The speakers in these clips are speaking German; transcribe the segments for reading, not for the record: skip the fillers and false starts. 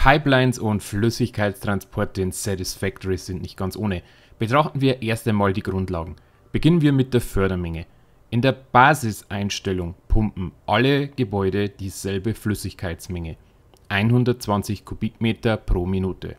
Pipelines und Flüssigkeitstransporte in Satisfactory sind nicht ganz ohne. Betrachten wir erst einmal die Grundlagen. Beginnen wir mit der Fördermenge. In der Basiseinstellung pumpen alle Gebäude dieselbe Flüssigkeitsmenge, 120 Kubikmeter pro Minute.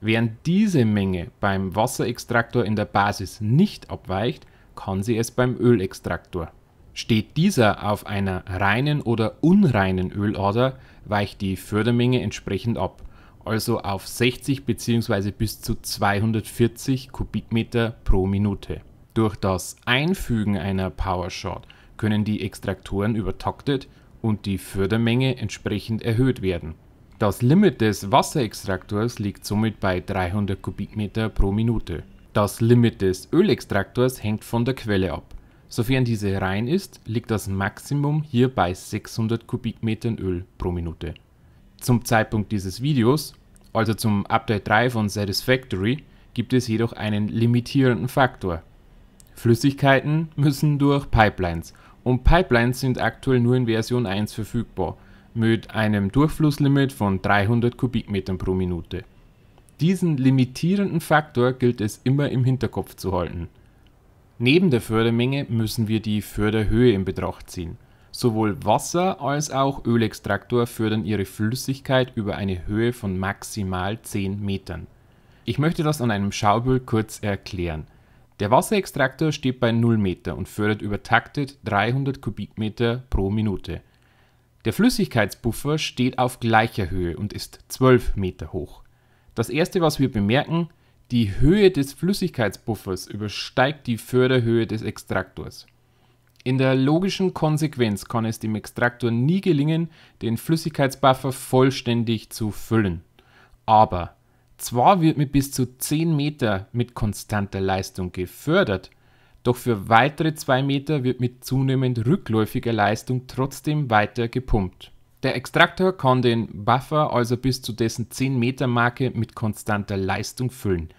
Während diese Menge beim Wasserextraktor in der Basis nicht abweicht, kann sie es beim Ölextraktor. Steht dieser auf einer reinen oder unreinen Ölader, weicht die Fördermenge entsprechend ab, also auf 60 bzw. bis zu 240 Kubikmeter pro Minute. Durch das Einfügen einer Power Shot können die Extraktoren übertaktet und die Fördermenge entsprechend erhöht werden. Das Limit des Wasserextraktors liegt somit bei 300 Kubikmeter pro Minute. Das Limit des Ölextraktors hängt von der Quelle ab. Sofern diese rein ist, liegt das Maximum hier bei 600 Kubikmetern Öl pro Minute. Zum Zeitpunkt dieses Videos, also zum Update 3 von Satisfactory, gibt es jedoch einen limitierenden Faktor. Flüssigkeiten müssen durch Pipelines und Pipelines sind aktuell nur in Version 1 verfügbar, mit einem Durchflusslimit von 300 Kubikmetern pro Minute. Diesen limitierenden Faktor gilt es immer im Hinterkopf zu halten. Neben der Fördermenge müssen wir die Förderhöhe in Betracht ziehen. Sowohl Wasser- als auch Ölextraktor fördern ihre Flüssigkeit über eine Höhe von maximal 10 Metern. Ich möchte das an einem Schaubild kurz erklären. Der Wasserextraktor steht bei 0 Meter und fördert übertaktet 300 Kubikmeter pro Minute. Der Flüssigkeitsbuffer steht auf gleicher Höhe und ist 12 Meter hoch. Das erste, was wir bemerken: die Höhe des Flüssigkeitsbuffers übersteigt die Förderhöhe des Extraktors. In der logischen Konsequenz kann es dem Extraktor nie gelingen, den Flüssigkeitsbuffer vollständig zu füllen. Aber zwar wird mit bis zu 10 Meter mit konstanter Leistung gefördert, doch für weitere 2 Meter wird mit zunehmend rückläufiger Leistung trotzdem weiter gepumpt. Der Extraktor kann den Buffer also bis zu dessen 10 Meter Marke mit konstanter Leistung füllen.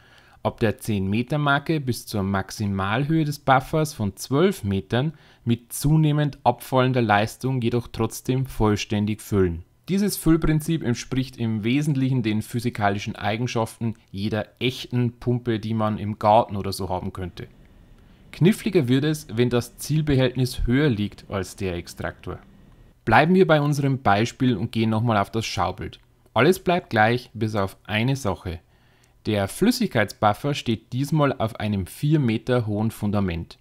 Ab der 10 Meter Marke bis zur Maximalhöhe des Buffers von 12 Metern mit zunehmend abfallender Leistung jedoch trotzdem vollständig füllen. Dieses Füllprinzip entspricht im Wesentlichen den physikalischen Eigenschaften jeder echten Pumpe, die man im Garten oder so haben könnte. Kniffliger wird es, wenn das Zielbehältnis höher liegt als der Extraktor. Bleiben wir bei unserem Beispiel und gehen nochmal auf das Schaubild. Alles bleibt gleich, bis auf eine Sache. Der Flüssigkeitsbuffer steht diesmal auf einem 4 Meter hohen Fundament.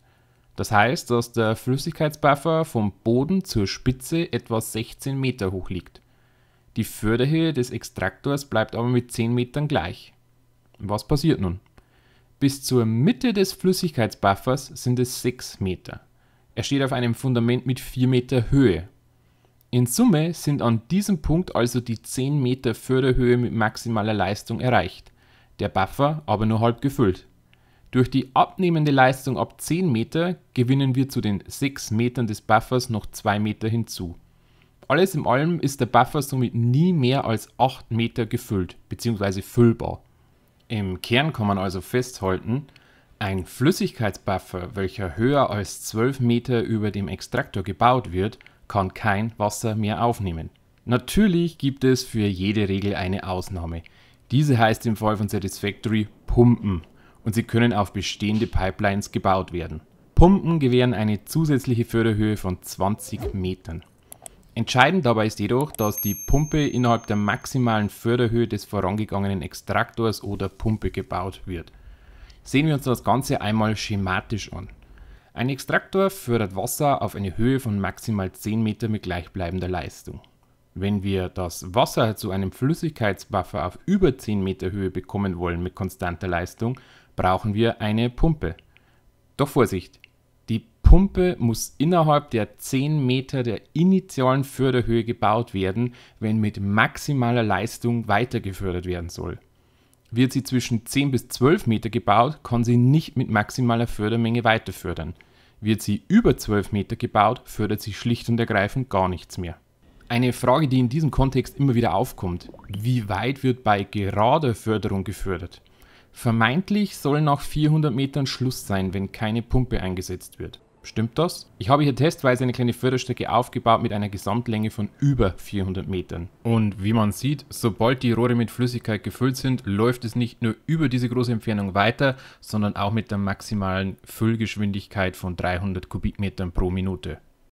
Das heißt, dass der Flüssigkeitsbuffer vom Boden zur Spitze etwa 16 Meter hoch liegt. Die Förderhöhe des Extraktors bleibt aber mit 10 Metern gleich. Was passiert nun? Bis zur Mitte des Flüssigkeitsbuffers sind es 6 Meter. Er steht auf einem Fundament mit 4 Meter Höhe. In Summe sind an diesem Punkt also die 10 Meter Förderhöhe mit maximaler Leistung erreicht. Der Buffer aber nur halb gefüllt. Durch die abnehmende Leistung ab 10 Meter gewinnen wir zu den 6 Metern des Buffers noch 2 Meter hinzu. Alles in allem ist der Buffer somit nie mehr als 8 Meter gefüllt bzw. füllbar. Im Kern kann man also festhalten, ein Flüssigkeitsbuffer, welcher höher als 12 Meter über dem Extraktor gebaut wird, kann kein Wasser mehr aufnehmen. Natürlich gibt es für jede Regel eine Ausnahme. Diese heißt im Fall von Satisfactory Pumpen und sie können auf bestehende Pipelines gebaut werden. Pumpen gewähren eine zusätzliche Förderhöhe von 20 Metern. Entscheidend dabei ist jedoch, dass die Pumpe innerhalb der maximalen Förderhöhe des vorangegangenen Extraktors oder Pumpe gebaut wird. Sehen wir uns das Ganze einmal schematisch an. Ein Extraktor fördert Wasser auf eine Höhe von maximal 10 Meter mit gleichbleibender Leistung. Wenn wir das Wasser zu einem Flüssigkeitsbuffer auf über 10 Meter Höhe bekommen wollen mit konstanter Leistung, brauchen wir eine Pumpe. Doch Vorsicht! Die Pumpe muss innerhalb der 10 Meter der initialen Förderhöhe gebaut werden, wenn mit maximaler Leistung weiter gefördert werden soll. Wird sie zwischen 10 bis 12 Meter gebaut, kann sie nicht mit maximaler Fördermenge weiter fördern. Wird sie über 12 Meter gebaut, fördert sie schlicht und ergreifend gar nichts mehr. Eine Frage, die in diesem Kontext immer wieder aufkommt: Wie weit wird bei gerader Förderung gefördert? Vermeintlich soll nach 400 Metern Schluss sein, wenn keine Pumpe eingesetzt wird. Stimmt das? Ich habe hier testweise eine kleine Förderstrecke aufgebaut mit einer Gesamtlänge von über 400 Metern. Und wie man sieht, sobald die Rohre mit Flüssigkeit gefüllt sind, läuft es nicht nur über diese große Entfernung weiter, sondern auch mit der maximalen Füllgeschwindigkeit von 300 Kubikmetern pro Minute.